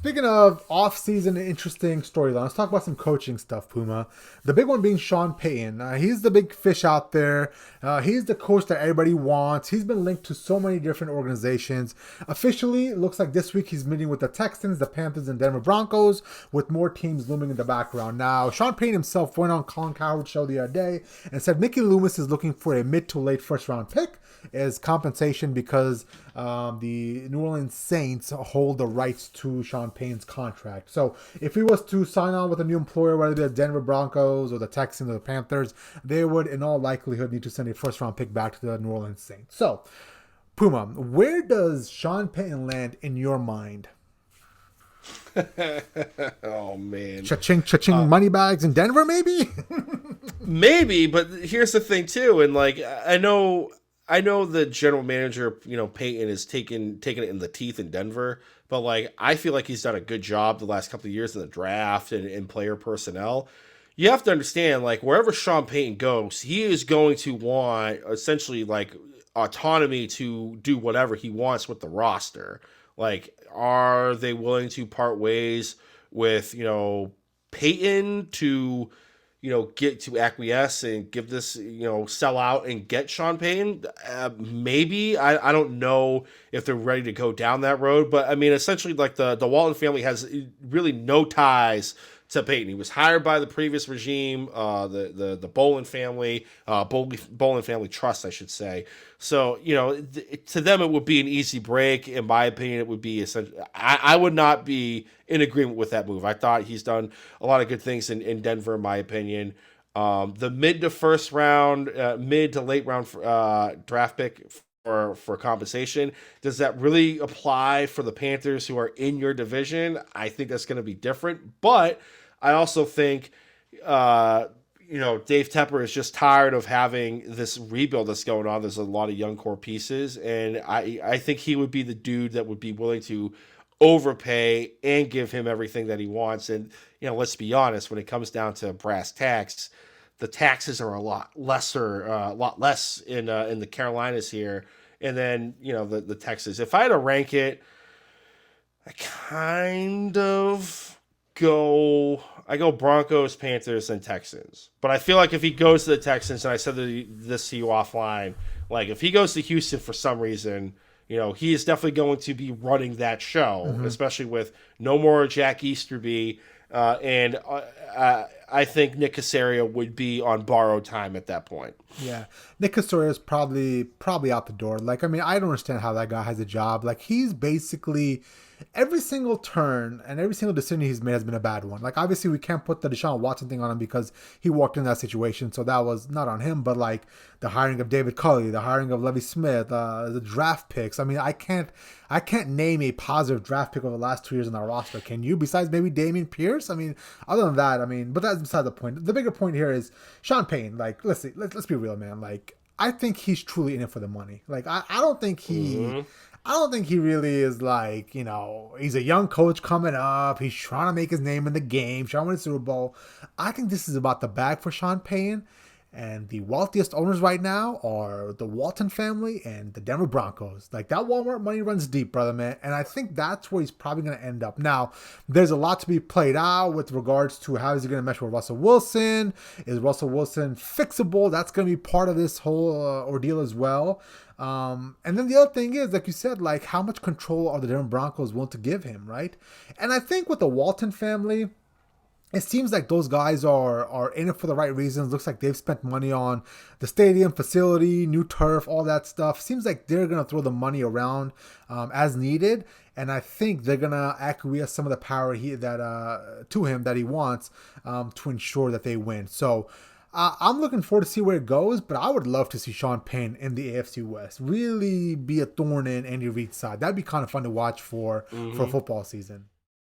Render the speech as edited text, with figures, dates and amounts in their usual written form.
Speaking of off-season interesting storyline, let's talk about some coaching stuff, Puma. The big one being Sean Payton. He's the big fish out there. He's the coach that everybody wants. He's been linked to so many different organizations. Officially, it looks like this week he's meeting with the Texans, the Panthers, and Denver Broncos, with more teams looming in the background. Now, Sean Payton himself went on Colin Cowherd's show the other day and said Mickey Loomis is looking for a mid to late first-round pick as compensation because the New Orleans Saints hold the rights to Sean Payton's contract. So if he was to sign on with a new employer, whether it be the Denver Broncos or the Texans or the Panthers, they would in all likelihood need to send a first round pick back to the New Orleans Saints. So, Puma, where does Sean Payton land in your mind? Oh man, Cha-ching, money bags in Denver, maybe. Maybe, but here's the thing too, and like I know the general manager, Peyton is taking it in the teeth in Denver, but like I feel like he's done a good job the last couple of years in the draft and player personnel. You have to understand, like wherever Sean Payton goes, he is going to want essentially like autonomy to do whatever he wants with the roster. Like, are they willing to part ways with Peyton to get to acquiesce and give this, sell out and get Sean Payton? Maybe. I don't know if they're ready to go down that road. But, I mean, essentially, like, the Walton family has really no ties to Payton. He was hired by the previous regime, the Bolin family, Bolin family trust, I should say. So, to them, it would be an easy break. In my opinion, it would be essentially, I would not be in agreement with that move. I thought he's done a lot of good things in Denver, in my opinion. The mid to late round draft pick for compensation, does that really apply for the Panthers who are in your division? I think that's going to be different, but I also think Dave Tepper is just tired of having this rebuild that's going on. There's a lot of young core pieces, and I think he would be the dude that would be willing to overpay and give him everything that he wants. And let's be honest, when it comes down to brass tacks, the taxes are a lot less in the Carolinas here, and then the Texas. If I had to rank it, I kind of I go Broncos, Panthers, and Texans. But I feel like if he goes to the Texans, and I said this to you offline, like if he goes to Houston for some reason, he is definitely going to be running that show, especially with no more Jack Easterby. And I think Nick Caserio would be on borrowed time at that point. Yeah, Nick Caserio is probably out the door. Like, I mean, I don't understand how that guy has a job. Like, he's basically every single turn and every single decision he's made has been a bad one. Like, obviously, we can't put the Deshaun Watson thing on him because he walked in that situation, so that was not on him. But like the hiring of David Culley, the hiring of Levy Smith, the draft picks. I mean, I can't name a positive draft pick over the last 2 years on our roster. Can you? Besides maybe Dameon Pierce? I mean, other than that, but that's beside the point. The bigger point here is Sean Payton. Like, let's be real, man. Like, I think he's truly in it for the money. Like, I don't think he. I don't think he really is like, he's a young coach coming up. He's trying to make his name in the game, trying to win the Super Bowl. I think this is about the bag for Sean Payton. And the wealthiest owners right now are the Walton family and the Denver Broncos. Like, that Walmart money runs deep, brother, man. And I think that's where he's probably going to end up. Now, there's a lot to be played out with regards to how is he going to mesh with Russell Wilson. Is Russell Wilson fixable? That's going to be part of this whole ordeal as well. And then the other thing is, like you said, like how much control are the Denver Broncos willing to give him, right? And I think with the Walton family, it seems like those guys are in it for the right reasons. Looks like they've spent money on the stadium, facility, new turf, all that stuff. Seems like they're going to throw the money around as needed. And I think they're going to acquiesce some of the power to him that he wants to ensure that they win. So I'm looking forward to see where it goes, but I would love to see Sean Payton in the AFC West really be a thorn in Andy Reid's side. That'd be kind of fun to watch for football season.